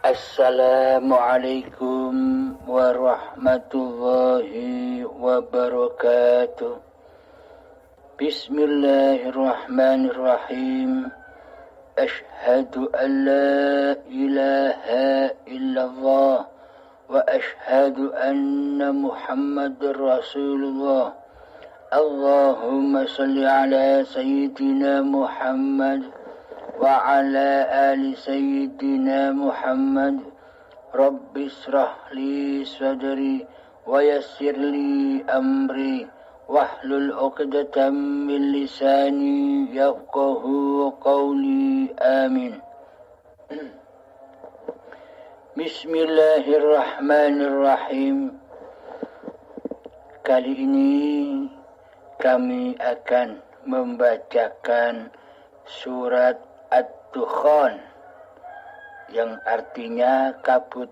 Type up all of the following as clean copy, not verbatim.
Assalamualaikum warahmatullahi wabarakatuh. Bismillahirrahmanirrahim. Ashhadu an la ilaha illallah wa ashhadu anna Muhammadar Rasulullah. Allahumma salli ala sayyidina Muhammad wa ala ali sayyidina Muhammad. Rabbi israh li sadri wa yassir li amri wahlul 'uqdatam min lisani yafqahu qawli. Amin. Bismillahirrahmanirrahim. Kali ini kami akan membacakan surat Ad-Dukhan yang artinya kabut.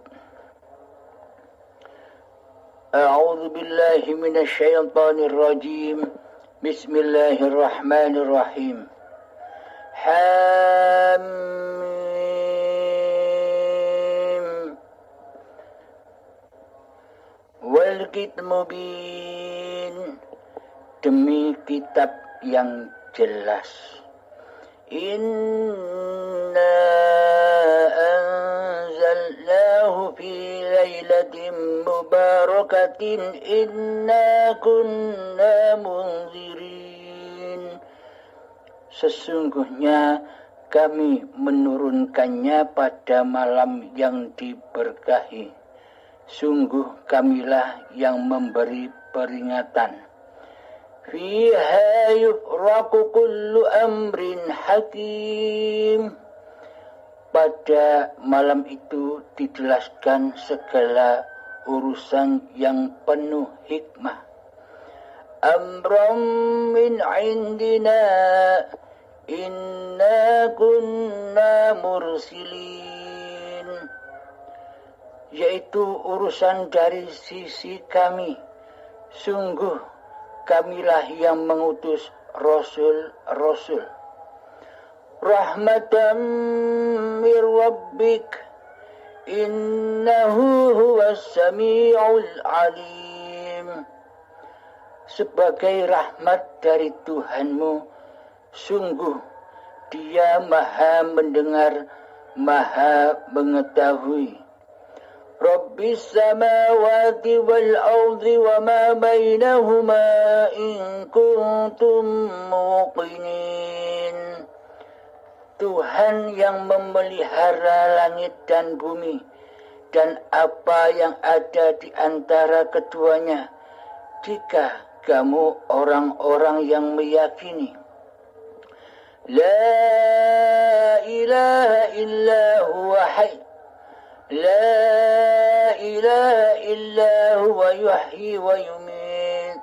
A'udzu billahi minasyaitonir rajim. Bismillahirrahmanirrahim. Hamim wal kitab mubin. Demi kitab yang jelas. Inna anzalnahu fi lailatin mubarakatin inna kunna munzirin. Sesungguhnya kami menurunkannya pada malam yang diberkahi. Sungguh kamilah yang memberi peringatan. Fiha yufraqu kullu amrin hakim. Pada malam itu dijelaskan segala urusan yang penuh hikmah. Amram min indina inna kunna mursilin. Yaitu urusan dari sisi kami. Sungguh kamilah yang mengutus rasul-rasul. Rahmatan mir rabbik innahu huwas sami'ul alim. Sebagai rahmat dari Tuhanmu, sungguh Dia Maha mendengar, Maha mengetahui. Rabbis samawati wal ardi wa ma bainahuma in kuntum muqinin. Tuhan yang memelihara langit dan bumi dan apa yang ada di antara keduanya, jika kamu orang-orang yang meyakini. La ilaha illa huwa hayy. La ilaha illa huwa yuhyi wa yumiit.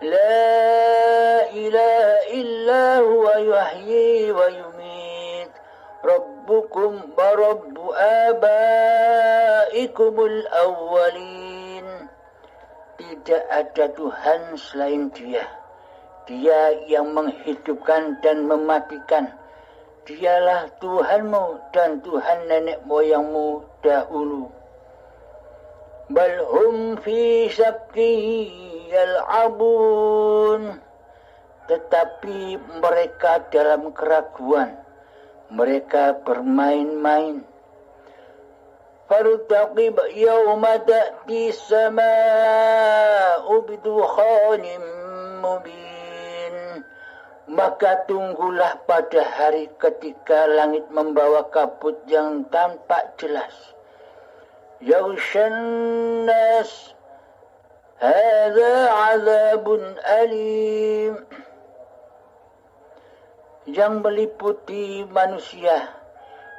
La ilaha illa huwa yuhyi wa yumiit. Rabbukum wa rabbu abaikumul awwalin. Tidak ada Tuhan selain Dia. Dia yang menghidupkan dan mematikan. Dialah Tuhanmu dan Tuhan nenek moyangmu dahulu. Bal hum fi syakki yal'abun. Tetapi mereka dalam keraguan. Mereka bermain-main. Fartaqib yawma ta'ti sama'u bidukhanin mubin. Maka tunggulah pada hari ketika langit membawa kabut yang tampak jelas. Yaghshan nas hadza 'adzabun alim. Yang meliputi manusia,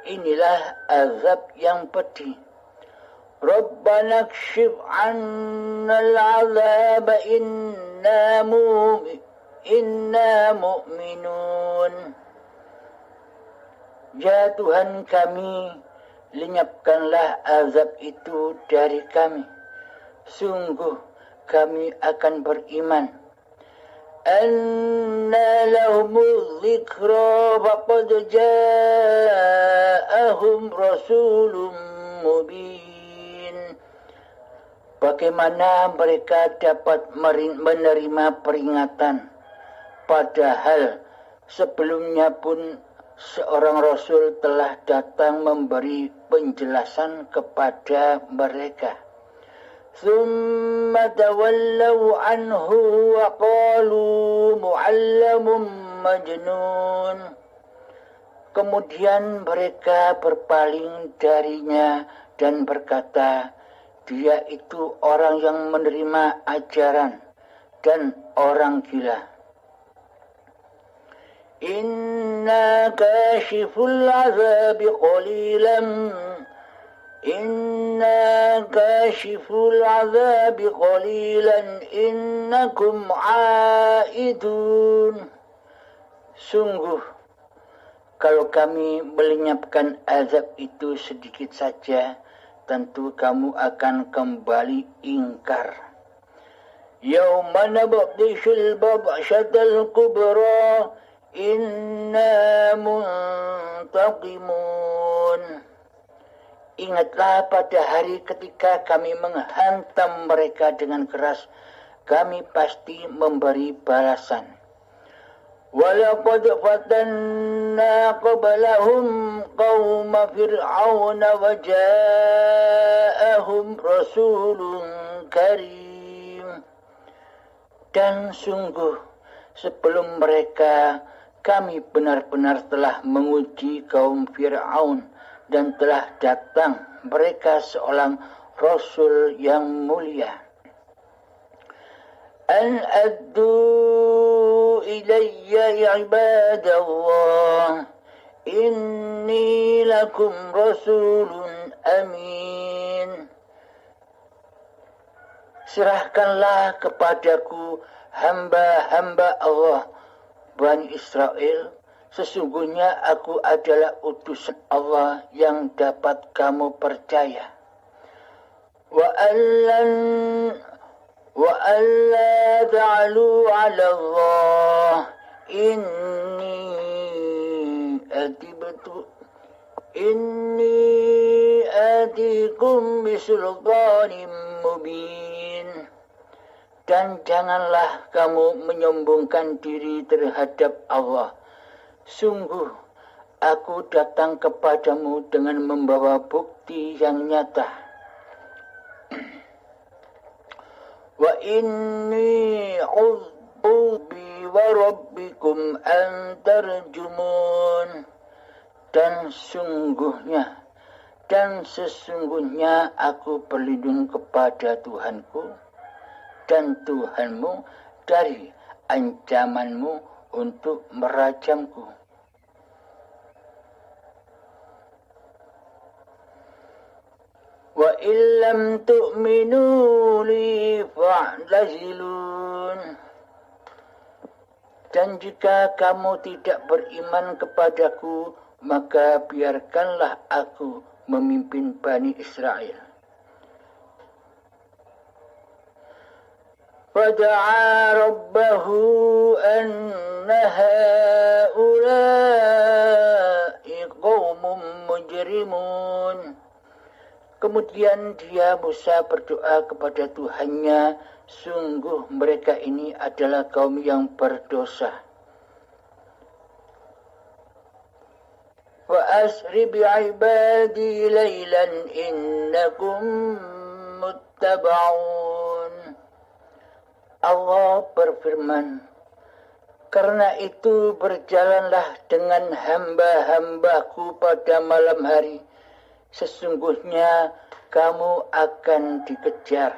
inilah azab yang pedih. Rabbana kshif 'annal 'adzaba inna mu'minun. Ya Tuhan kami, lenyapkanlah azab itu dari kami. Sungguh kami akan beriman. Anna lahumul dzikra faqad jaa ja'ahum rasulun mubin. Bagaimana mereka dapat menerima peringatan, padahal sebelumnya pun seorang rasul telah datang memberi penjelasan kepada mereka. ثم تولوا عنه وقالوا معلم مجنون. Kemudian mereka berpaling darinya dan berkata, dia itu orang yang menerima ajaran dan orang gila. Inna kashiful azabi qalilan Inna kashiful azabi qalilan innakum aidun. Sungguh, kalau kami melenyapkan azab itu sedikit saja, tentu kamu akan kembali ingkar. Yawma nabdishul babshatal kubra inna muntaqimun. Ingatlah pada hari ketika kami menghantam mereka dengan keras, kami pasti memberi balasan. Walaqad fatanna qablahum qauma fir'aun wa ja'ahum rasulun karim. Dan sungguh sebelum mereka kami benar-benar telah menguji kaum Fir'aun dan telah datang mereka seorang Rasul yang mulia. An addu ilayya ibadallah inni lakum rasulun amin. Serahkanlah kepadaku hamba-hamba Allah, Bani Israel. Sesungguhnya aku adalah utusan Allah yang dapat kamu percaya. Wa alla ta'alu 'ala Allah inni atikum bisultanin mubin. Dan janganlah kamu menyombongkan diri terhadap Allah. Sungguh, aku datang kepadamu dengan membawa bukti yang nyata. Wa inni a'udzu bi wa rabbikum an tarjumun. Dan sesungguhnya aku berlindung kepada Tuhanku dan Tuhanmu dari ancamanmu untuk merajamku. Wa illam tu'minu li fa'tazilun. Dan jika kamu tidak beriman kepadaku, maka biarkanlah aku memimpin Bani Israel. Fada'a rabbahu anna ha'ula'i qaumun mujrimun. Kemudian Musa berdoa kepada Tuhannya, sungguh mereka ini adalah kaum yang berdosa. Wa asri bi'ibadi laylan innakum muttaba'un. Allah berfirman, karena itu berjalanlah dengan hamba-hambaku pada malam hari. Sesungguhnya kamu akan dikejar.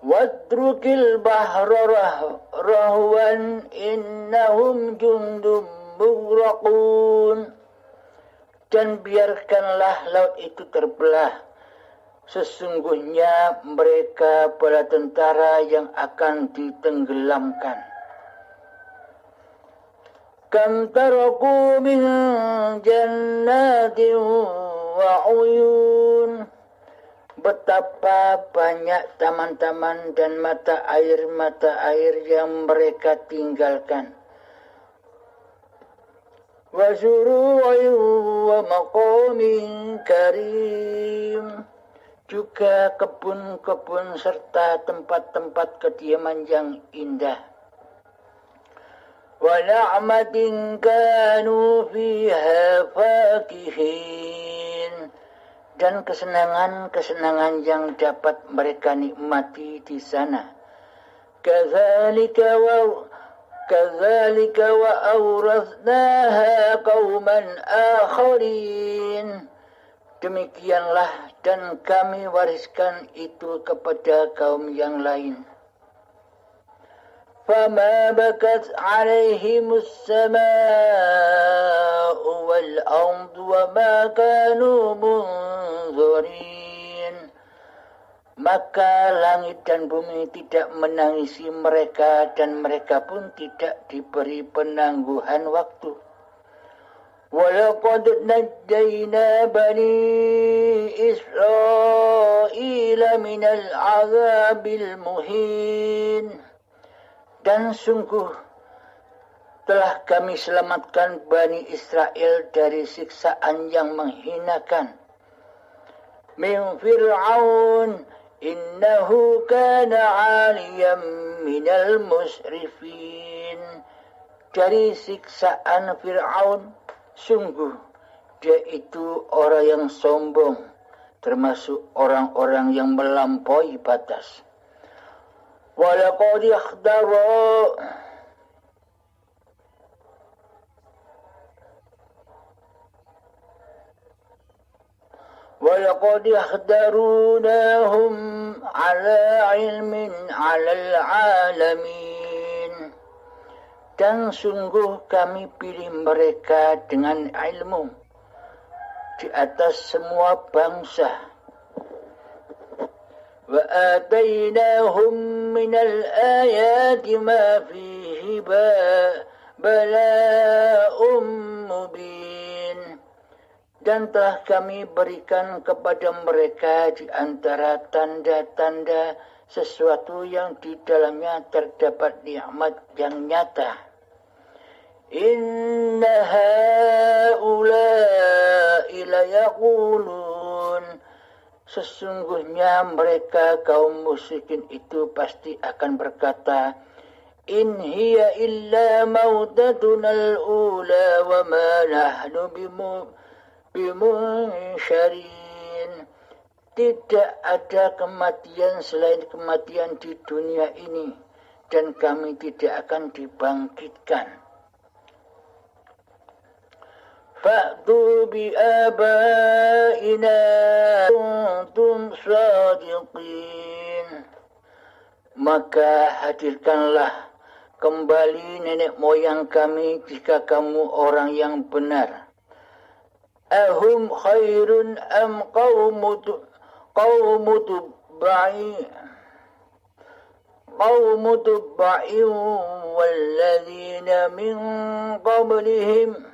Wadrukil bahra rahwan innahum jundum mughraqun. Dan biarkanlah laut itu terbelah. Sesungguhnya mereka bala tentara yang akan ditenggelamkan. Kam taraku min jannatin wa uyun. Betapa banyak taman-taman dan mata air yang mereka tinggalkan. وزروع ومقام كريم, juga kebun-kebun serta tempat-tempat kediaman yang indah. Wa na'matin kanu fiha fakihin, dan kesenangan-kesenangan yang dapat mereka nikmati di sana. Kadzalika wa awrathnaha qauman akharin, demikianlah dan kami wariskan itu kepada kaum yang lain. Fama bakat alaihimus samaa'u wal ardu wa ma kanu munzirin, maka langit dan bumi tidak menangisi mereka dan mereka pun tidak diberi penangguhan waktu. وَلَقَدْ نَجَّيْنَا بَنِي إِسْرَائِيلَ مِنَ الْعَذَابِ الْمُهِينِ, dan sungguh telah kami selamatkan Bani Israel dari siksaan yang menghinakan. مِنْ فِرْعَوْنَ إِنَّهُ كَانَ عَالِيًا مِنَ الْمُسْرِفِينَ, dari siksaan Fir'aun, sungguh dia itu orang yang sombong, termasuk orang-orang yang melampaui batas. Walaqad ikhdarunahum ala ilmin alal alamin, dan sungguh kami pilih mereka dengan ilmu di atas semua bangsa. Wa atainahum minal ayati ma fihi bala'um mubin, dan telah kami berikan kepada mereka di antara tanda-tanda sesuatu yang di dalamnya terdapat nikmat yang nyata. Inna haula'i layaqulun, sesungguhnya mereka kaum musyrikin itu pasti akan berkata, in hiya illa mautatuna al-ula wa ma nahnu bimunsyarin, tidak ada kematian selain kematian di dunia ini dan kami tidak akan dibangkitkan. Fa'tu bi'abaina kuntum sadiqin, maka hadirkanlah kembali nenek moyang kami jika kamu orang yang benar. Ahum khairun am qawmu tubba'in walladzina min qablihim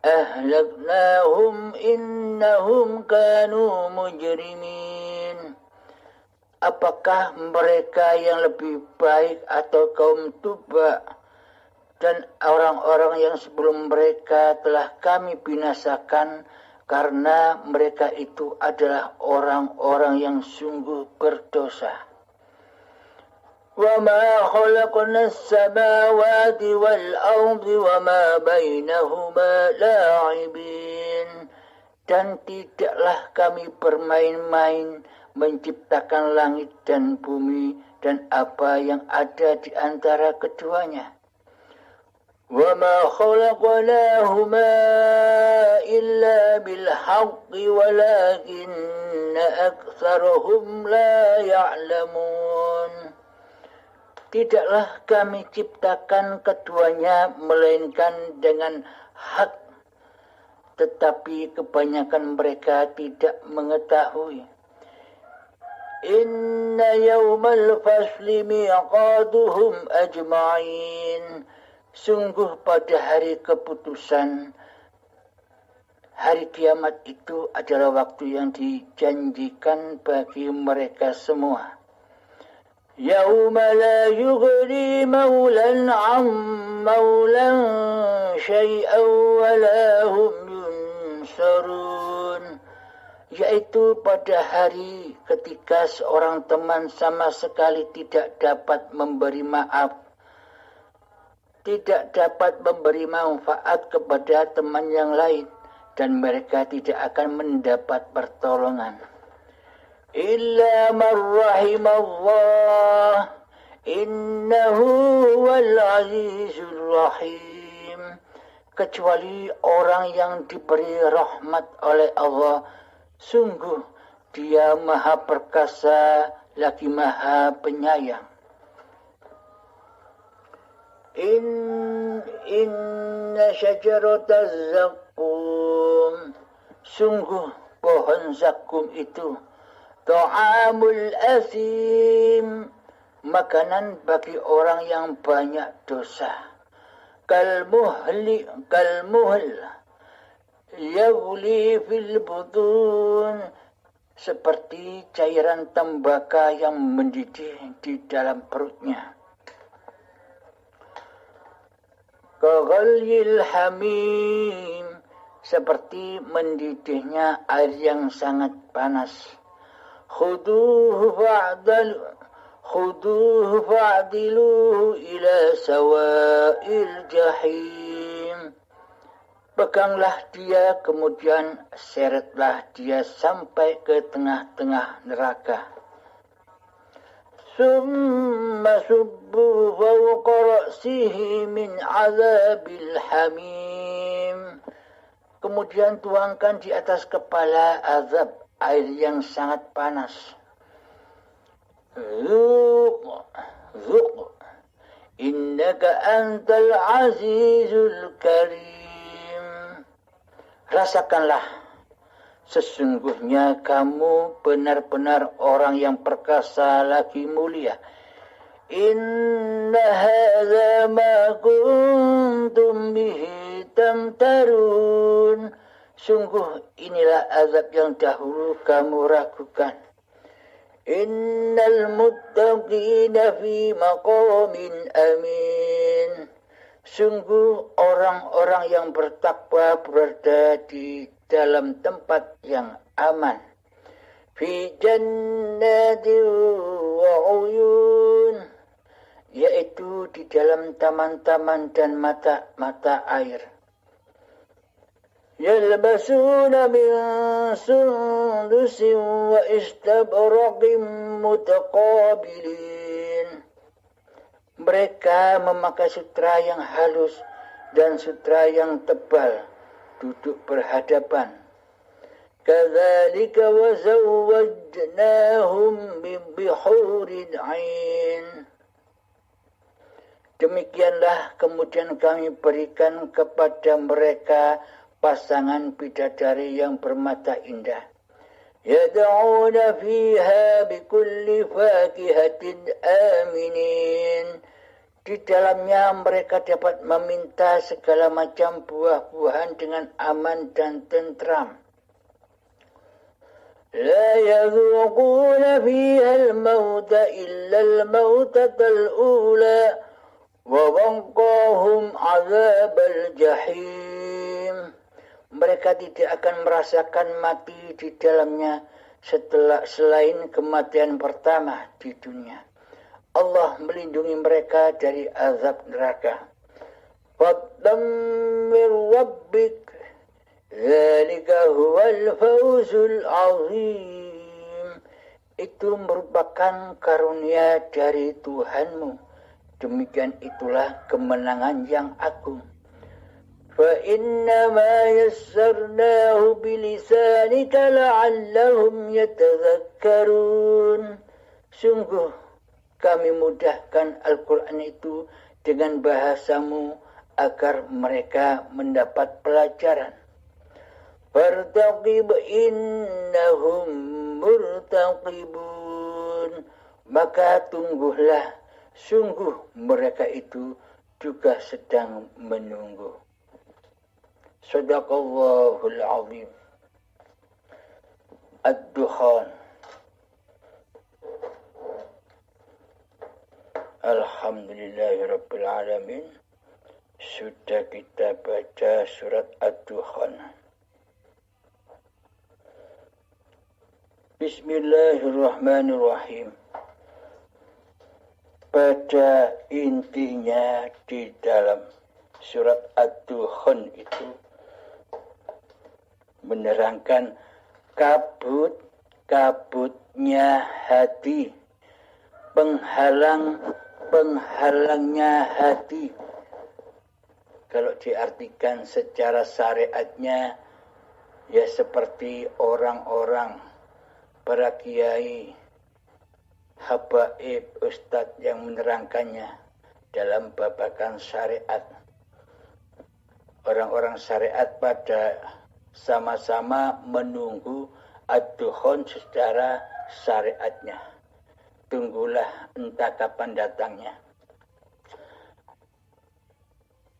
ahlaknahum innahum kanu mujrimin. Apakah mereka yang lebih baik atau kaum Tuba dan orang-orang yang sebelum mereka telah kami binasakan karena mereka itu adalah orang-orang yang sungguh berdosa. وَمَا خَلَقْنَا السَّمَاوَاتِ وَالْأَرْضِ وَمَا بَيْنَهُمَا لَاعِبِينَ, dan tidaklah kami bermain-main menciptakan langit dan bumi dan apa yang ada di antara keduanya. وَمَا خَلَقْنَاهُمَا إِلَّا بِالْحَقِّ وَلَكِنَّ أَكْثَرَهُمْ لَا يَعْلَمُونَ, tidaklah kami ciptakan keduanya melainkan dengan hak, tetapi kebanyakan mereka tidak mengetahui. Inna yawmal fasli miqaduhum ajma'in, sungguh pada hari keputusan, hari kiamat itu adalah waktu yang dijanjikan bagi mereka semua. Yawma la yughni maulan 'an maulan شيئا ولا هم ينصرون, yaitu pada hari ketika seorang teman sama sekali tidak dapat memberi maaf, tidak dapat memberi manfaat kepada teman yang lain, dan mereka tidak akan mendapat pertolongan. Illa man rahimallah, innahu huwal azizur rahim, kecuali orang yang diberi rahmat oleh Allah, sungguh dia maha perkasa lagi maha penyayang. Inna syajarataz zaqqum, sungguh pohon zakum itu, ta'amul asim, makanan bagi orang yang banyak dosa. Kalmuhl yaghli fil butun, seperti cairan tembaka yang mendidih di dalam perutnya. Kaghalyil hamim, seperti mendidihnya air yang sangat panas. Khuduhu fa'diluhu ila sawa'il jahim, peganglah dia kemudian seretlah dia sampai ke tengah-tengah neraka. Summa subbu fawqa ra'sihi min azabil hamim, kemudian tuangkan di atas kepala azab air yang sangat panas. Zuq innaka antal azizul karim, rasakanlah, sesungguhnya kamu benar-benar orang yang perkasa lagi mulia. Inna hadza ma kuntum bihi tamtarun, sungguh inilah azab yang dahulu kamu ragukan. Innal muttaqina fi maqamin amin, sungguh orang-orang yang bertakwa berada di dalam tempat yang aman. Fi jannatin wa uyun, yaitu di dalam taman-taman dan mata-mata air. Yalbasuna min sundusin wa istabraqin mutaqabilin, mereka memakai sutra yang halus dan sutra yang tebal, duduk berhadapan. Kadzalika wa zawwajnahum bihurin 'ain, demikianlah kemudian kami berikan kepada mereka pasangan bidadari yang bermata indah. Yad'una fiha bikulli fakihatin aminin, di dalamnya mereka dapat meminta segala macam buah-buahan dengan aman dan tentram. La yadhuquna fiha al-mauta illa al-mautatal ula wa waqahum 'adzabal jahim, mereka tidak akan merasakan mati di dalamnya selain kematian pertama di dunia. Allah melindungi mereka dari azab neraka. Fadlan min rabbik, dzalika huwal fawzul azim, itu merupakan karunia dari Tuhanmu, demikian itulah kemenangan yang agung. فَإِنَّمَا يَسَّرْنَاهُ بِلِسَانِكَ لَعَلَّهُمْ يَتَذَكَّرُونَ, sungguh kami mudahkan Al-Quran itu dengan bahasamu agar mereka mendapat pelajaran. فَارْتَقِبْ إِنَّهُمْ مُرْتَقِبُونَ, maka tungguhlah, sungguh mereka itu juga sedang menunggu. Sadaqallahul azim. Ad-Dukhan. Alhamdulillahirabbil alamin. sudah kita baca surat Ad-Dukhan. Bismillahirrahmanirrahim. Pada intinya di dalam surat Ad-Dukhan itu menerangkan kabutnya hati, penghalangnya hati. Kalau diartikan secara syariatnya, ya seperti orang-orang, para kiai, habaib, ustadz yang menerangkannya dalam babakan syariat. Orang-orang syariat pada sama-sama menunggu Ad-Dukhan secara syariatnya. Tunggulah entah kapan datangnya.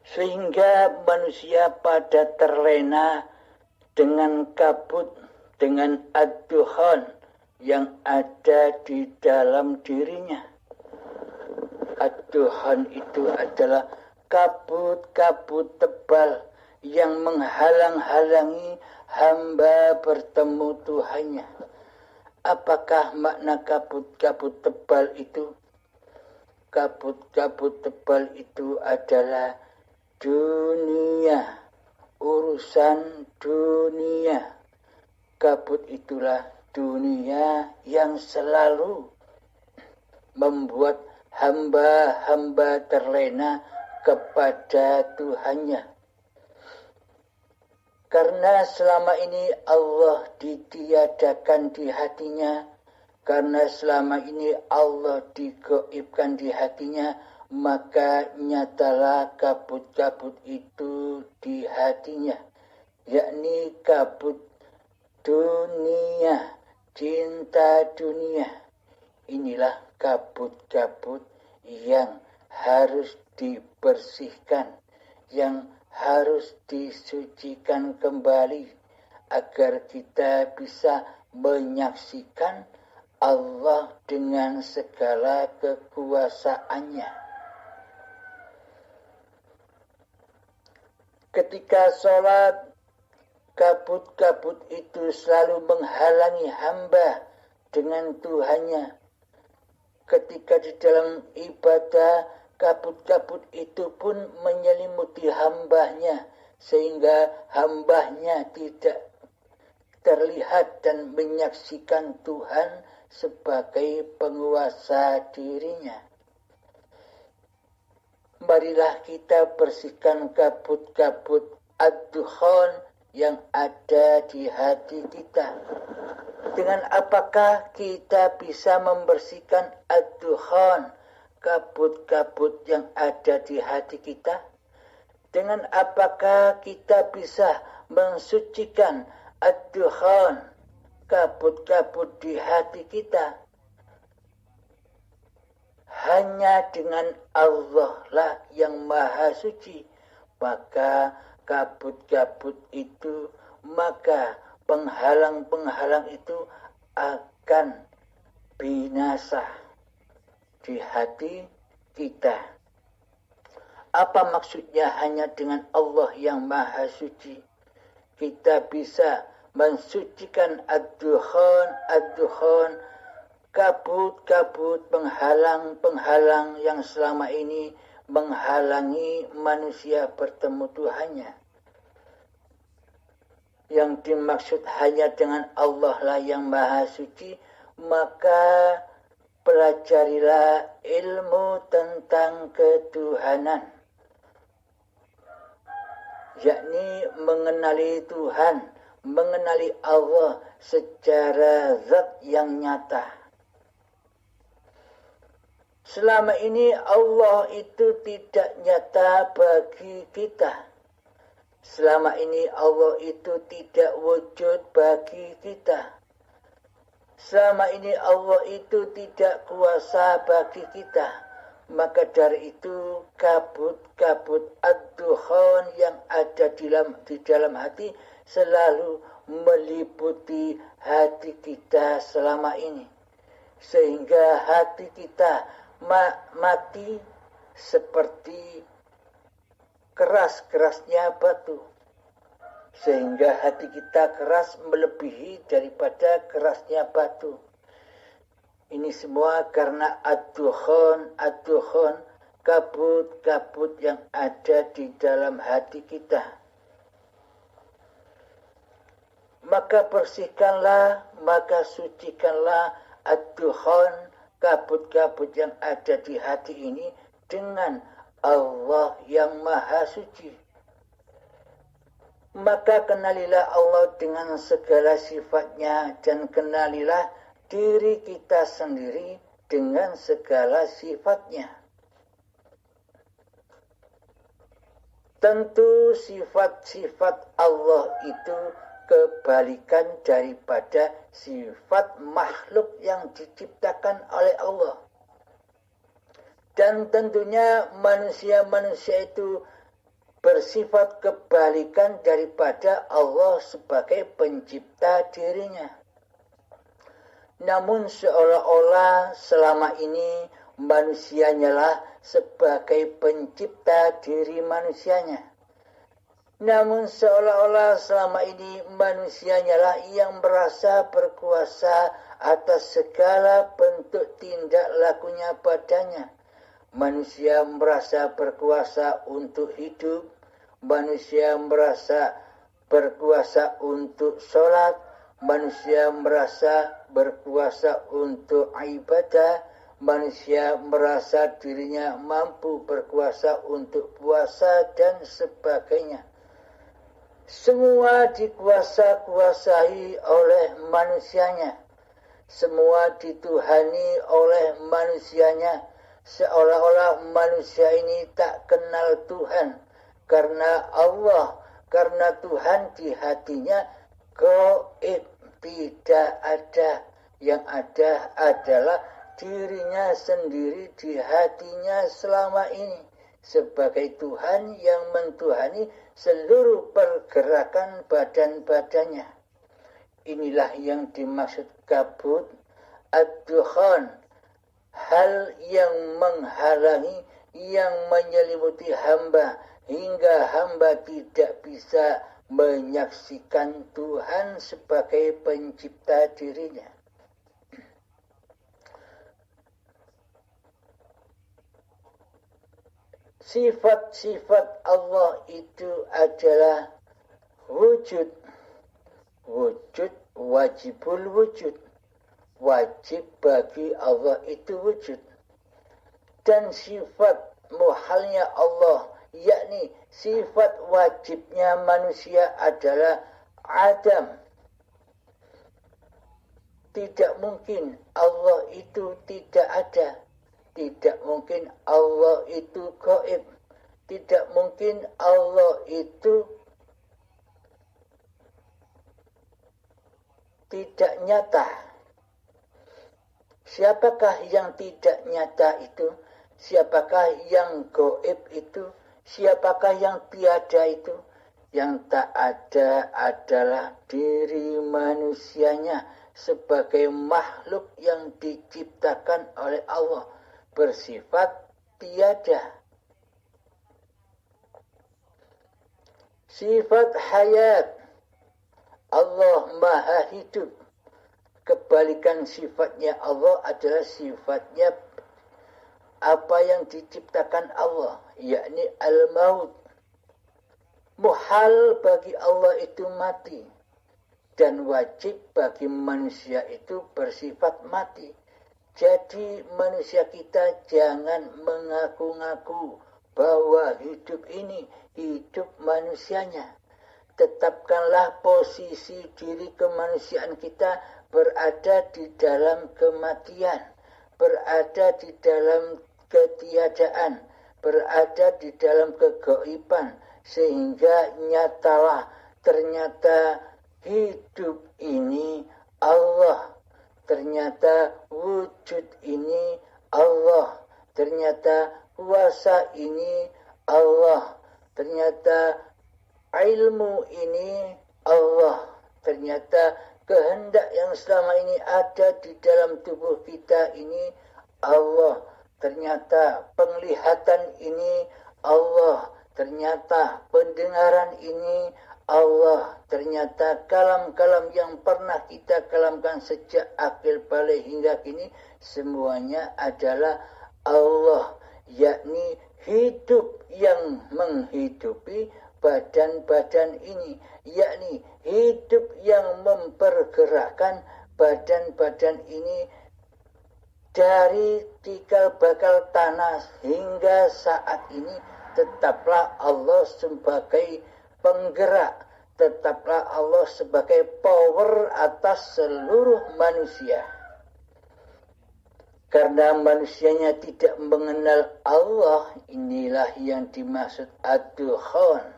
Sehingga manusia pada terlena dengan kabut, dengan Ad-Dukhan yang ada di dalam dirinya. Ad-Dukhan itu adalah kabut-kabut tebal yang menghalang-halangi hamba bertemu Tuhannya. Apakah makna kabut-kabut tebal itu? Kabut-kabut tebal itu adalah dunia, urusan dunia. Kabut itulah dunia yang selalu membuat hamba-hamba terlena kepada Tuhannya. Karena selama ini Allah ditiadakan di hatinya, karena selama ini Allah digaibkan di hatinya, maka nyatalah kabut-kabut itu di hatinya, yakni kabut dunia, cinta dunia. Inilah kabut-kabut yang harus dibersihkan, yang harus disucikan kembali agar kita bisa menyaksikan Allah dengan segala kekuasaannya. Ketika sholat, kabut-kabut itu selalu menghalangi hamba dengan Tuhannya. Ketika di dalam ibadah, kabut-kabut itu pun menyelimuti hambanya, sehingga hambanya tidak terlihat dan menyaksikan Tuhan sebagai penguasa dirinya. Marilah kita bersihkan kabut-kabut Ad-Dukhan yang ada di hati kita. Dengan apakah kita bisa membersihkan Ad-Dukhan, kabut-kabut yang ada di hati kita? Dengan apakah kita bisa mensucikan Ad-Dukhan, kabut-kabut di hati kita? Hanya dengan Allah lah yang maha suci. Maka kabut-kabut itu, maka penghalang-penghalang itu akan binasa di hati kita. Apa maksudnya hanya dengan Allah yang maha suci? Kita bisa mensucikan Ad-Dukhan, kabut-kabut penghalang-penghalang yang selama ini menghalangi manusia bertemu Tuhannya. Yang dimaksud hanya dengan Allah lah yang maha suci, maka pelajarilah ilmu tentang ketuhanan, yakni mengenali Tuhan, mengenali Allah secara zat yang nyata. Selama ini Allah itu tidak nyata bagi kita. Selama ini Allah itu tidak wujud bagi kita. Selama ini Allah itu tidak kuasa bagi kita. Maka dari itu kabut-kabut Ad-Dukhan yang ada di dalam hati selalu meliputi hati kita selama ini. Sehingga hati kita mati seperti keras-kerasnya batu. Sehingga hati kita keras melebihi daripada kerasnya batu. Ini semua karena ad-dukhon, kabut-kabut yang ada di dalam hati kita. Maka bersihkanlah, maka sucikanlah ad-dukhon, kabut-kabut yang ada di hati ini dengan Allah yang Maha Suci. Maka kenalilah Allah dengan segala sifatnya dan kenalilah diri kita sendiri dengan segala sifatnya. Tentu sifat-sifat Allah itu kebalikan daripada sifat makhluk yang diciptakan oleh Allah. Dan tentunya manusia-manusia itu bersifat kebalikan daripada Allah sebagai pencipta dirinya. Namun seolah-olah selama ini manusianya lah sebagai pencipta diri manusianya. Namun seolah-olah selama ini manusianya lah yang merasa berkuasa atas segala bentuk tindak lakunya padanya. Manusia merasa berkuasa untuk hidup, manusia merasa berkuasa untuk sholat, manusia merasa berkuasa untuk ibadah, manusia merasa dirinya mampu berkuasa untuk puasa dan sebagainya. Semua dikuasai oleh manusianya. Semua dituhani oleh manusianya. Seolah-olah manusia ini tak kenal Tuhan. Karena Allah, karena Tuhan di hatinya gaib, tidak ada. Yang ada adalah dirinya sendiri di hatinya selama ini. Sebagai Tuhan yang mentuhani seluruh pergerakan badan-badannya. Inilah yang dimaksud kabut, ad-dukhan, hal yang menghalangi, yang menyelimuti hamba, hingga hamba tidak bisa menyaksikan Tuhan sebagai pencipta dirinya. Sifat-sifat Allah itu adalah wujud. Wujud, wajibul wujud. Wajib bagi Allah itu wujud. Dan sifat muhalnya Allah, yakni sifat wajibnya manusia adalah adam. Tidak mungkin Allah itu tidak ada. Tidak mungkin Allah itu gaib. Tidak mungkin Allah itu tidak nyata. Siapakah yang tidak nyata itu? Siapakah yang gaib itu? Siapakah yang tiada itu? Yang tak ada adalah diri manusianya sebagai makhluk yang diciptakan oleh Allah, bersifat tiada. Sifat hayat, Allah Maha Hidup. Kebalikan sifatnya Allah adalah sifatnya apa yang diciptakan Allah, yakni al-maut. Muhal bagi Allah itu mati, dan wajib bagi manusia itu bersifat mati. Jadi manusia kita jangan mengaku-ngaku bahwa hidup ini hidup manusianya. Tetapkanlah posisi diri kemanusiaan kita berada di dalam kematian, berada di dalam ketiadaan, berada di dalam kegaiban, sehingga nyatalah ternyata hidup ini Allah. Ternyata wujud ini Allah. Ternyata kuasa ini Allah. Ternyata ilmu ini Allah. Ternyata kehendak yang selama ini ada di dalam tubuh kita ini Allah. Ternyata penglihatan ini Allah. ternyata pendengaran ini Allah, ternyata kalam-kalam yang pernah kita kalamkan sejak akil balik hingga kini semuanya adalah Allah, yakni hidup yang menghidupi badan-badan ini, yakni hidup yang mempergerakkan badan-badan ini dari cikal bakal tanah hingga saat ini. Tetaplah Allah sebagai penggerak, tetaplah Allah sebagai power atas seluruh manusia. Karena manusianya tidak mengenal Allah, inilah yang dimaksud ad-dukhan,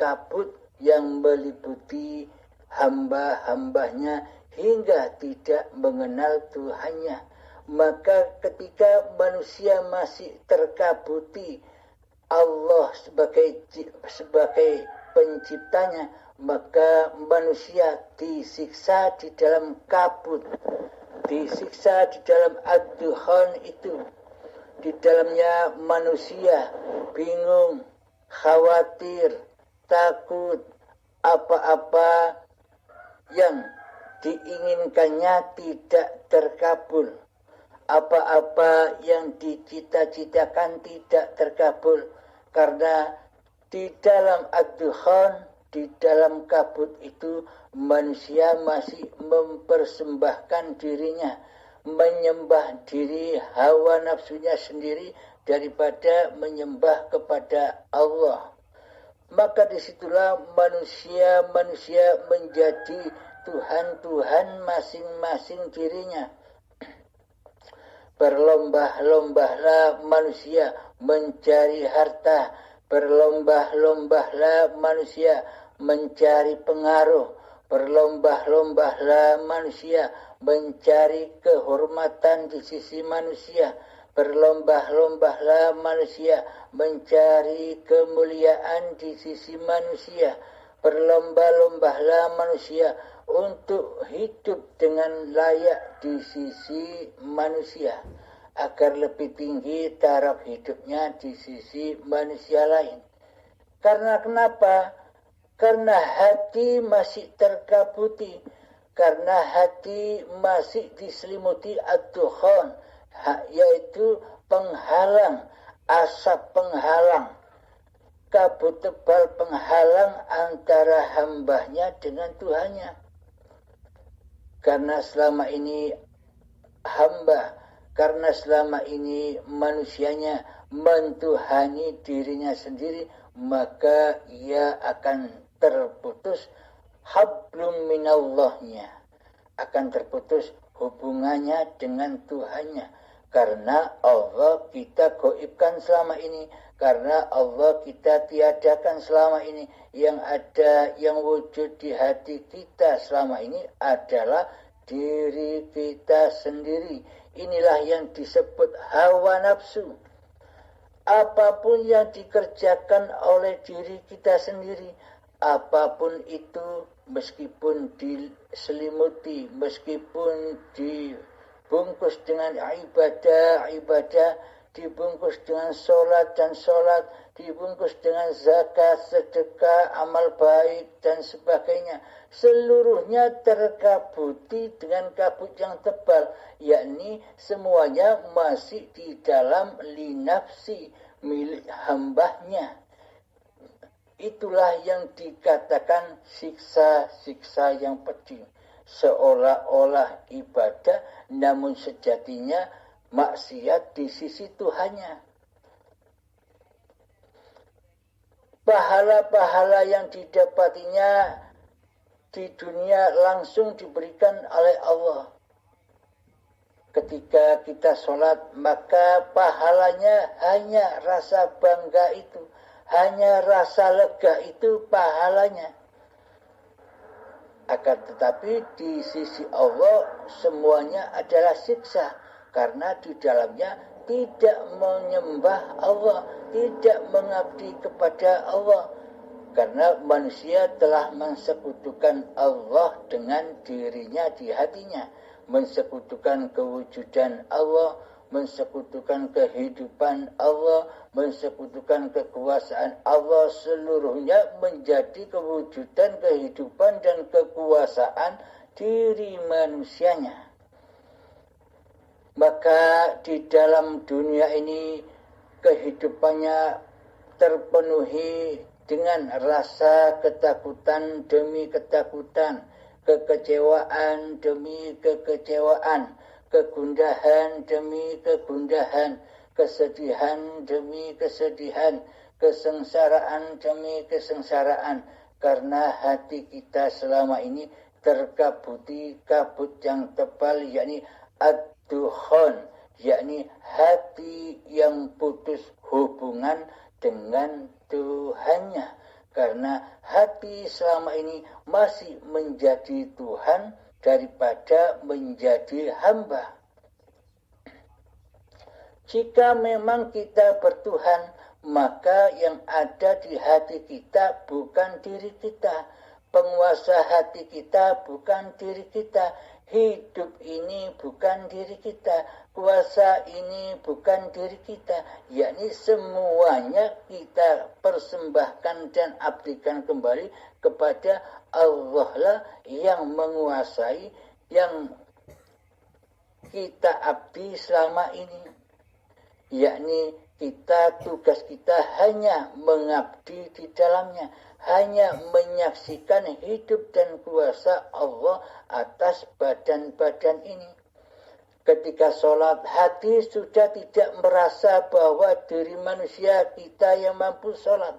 kabut yang meliputi hamba-hambanya hingga tidak mengenal Tuhannya. Maka ketika manusia masih terkabuti Allah sebagai penciptanya, maka manusia disiksa di dalam kabut, disiksa di dalam ad-dukhan itu. Di dalamnya manusia bingung, khawatir, takut, apa-apa yang diinginkannya tidak terkabul, apa-apa yang dicita-citakan tidak terkabul, karena di dalam ad-dukhan, di dalam kabut itu manusia masih mempersembahkan dirinya, menyembah diri hawa nafsunya sendiri daripada menyembah kepada Allah. Maka disitulah manusia menjadi Tuhan-Tuhan masing-masing dirinya. Berlomba-lombalah manusia mencari harta, berlomba-lombalah manusia mencari pengaruh, berlomba-lombalah manusia mencari kehormatan di sisi manusia, berlomba-lombalah manusia mencari kemuliaan di sisi manusia, berlomba-lombalah manusia untuk hidup dengan layak di sisi manusia, agar lebih tinggi taraf hidupnya di sisi manusia lain. Karena kenapa? Karena hati masih terkabuti, karena hati masih diselimuti ad-dukhan, yaitu penghalang, asap penghalang, kabut tebal penghalang antara hambanya dengan Tuhannya. Karena selama ini hamba, karena selama ini manusianya mentuhani dirinya sendiri, maka ia akan terputus hablum minallahnya, akan terputus hubungannya dengan Tuhannya. Karena Allah kita goibkan selama ini, karena Allah kita tiadakan selama ini. Yang ada, yang wujud di hati kita selama ini adalah diri kita sendiri. Inilah yang disebut hawa nafsu. Apapun yang dikerjakan oleh diri kita sendiri, apapun itu, meskipun diselimuti, meskipun dibungkus dengan ibadah, dibungkus dengan sholat dan sholat, dibungkus dengan zakat, sedekah, amal baik, dan sebagainya. Seluruhnya terkabuti dengan kabut yang tebal, yakni semuanya masih di dalam linafsi, milik hambanya. Itulah yang dikatakan siksa-siksa yang pedih. Seolah-olah ibadah, namun sejatinya maksiat di sisi Tuhannya. Pahala-pahala yang didapatinya di dunia langsung diberikan oleh Allah. Ketika kita sholat, maka pahalanya hanya rasa bangga itu, hanya rasa lega itu pahalanya. Akan tetapi di sisi Allah semuanya adalah siksa, karena di dalamnya tidak menyembah Allah, tidak mengabdi kepada Allah. Karena manusia telah mensekutukan Allah dengan dirinya di hatinya, mensekutukan kewujudan Allah, mensekutukan kehidupan Allah, mensekutukan kekuasaan Allah, seluruhnya menjadi kewujudan kehidupan dan kekuasaan diri manusianya. Maka di dalam dunia ini kehidupannya terpenuhi dengan rasa ketakutan demi ketakutan, kekecewaan demi kekecewaan, kegundahan demi kegundahan, kesedihan demi kesedihan, kesengsaraan demi kesengsaraan, karena hati kita selama ini terkabuti kabut yang tebal, yakni ad-dukhon, yakni hati yang putus hubungan dengan Tuhannya, karena hati selama ini masih menjadi Tuhan daripada menjadi hamba. Jika memang kita bertuhan, maka yang ada di hati kita bukan diri kita. Penguasa hati kita bukan diri kita. Hidup ini bukan diri kita. Kuasa ini bukan diri kita. Yakni semuanya kita persembahkan dan abdikan kembali kepada Allah lah yang menguasai, yang kita abdi selama ini. Yakni tugas kita hanya mengabdi di dalamnya, hanya menyaksikan hidup dan kuasa Allah atas badan-badan ini. Ketika sholat, hati sudah tidak merasa bahwa diri manusia kita yang mampu sholat.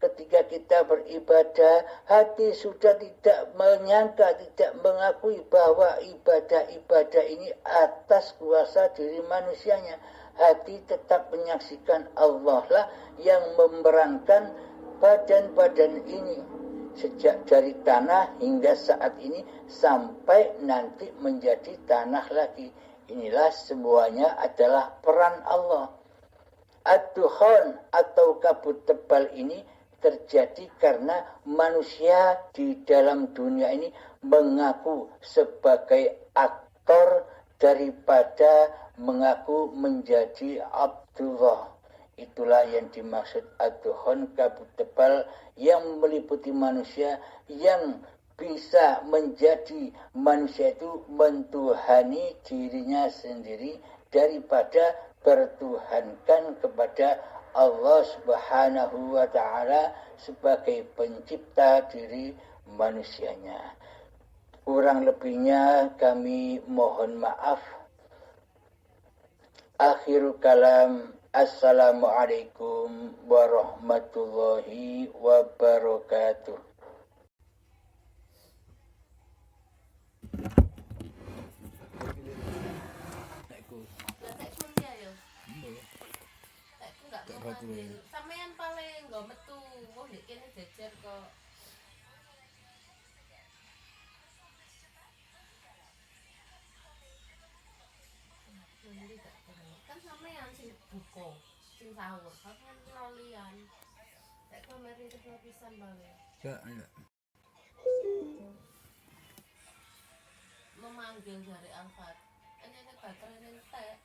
Ketika kita beribadah, hati sudah tidak menyangka, tidak mengakui bahwa ibadah-ibadah ini atas kuasa diri manusianya. Hati tetap menyaksikan Allah lah yang memerankan badan-badan ini, sejak dari tanah hingga saat ini sampai nanti menjadi tanah lagi. Inilah semuanya adalah peran Allah. Ad-dukhon atau kabut tebal ini terjadi karena manusia di dalam dunia ini mengaku sebagai aktor daripada mengaku menjadi Abdullah. Itulah yang dimaksud ad-dukhon, kabut tebal yang meliputi manusia, yang bisa menjadi manusia itu mentuhani dirinya sendiri daripada bertuhankan kepada Allah Subhanahu wa ta'ala sebagai pencipta diri manusianya. Kurang lebihnya kami mohon maaf. Akhirul kalam, assalamualaikum warahmatullahi wabarakatuh. Sampeyan paling nggo metu, wong nek kene jejer kok. Kan sampeyan sing buka, sing sahur, kan lolian. Nek kameri kedua pisan bae. Ya. Memanggil dari Alfat. Anyane baterainya entek.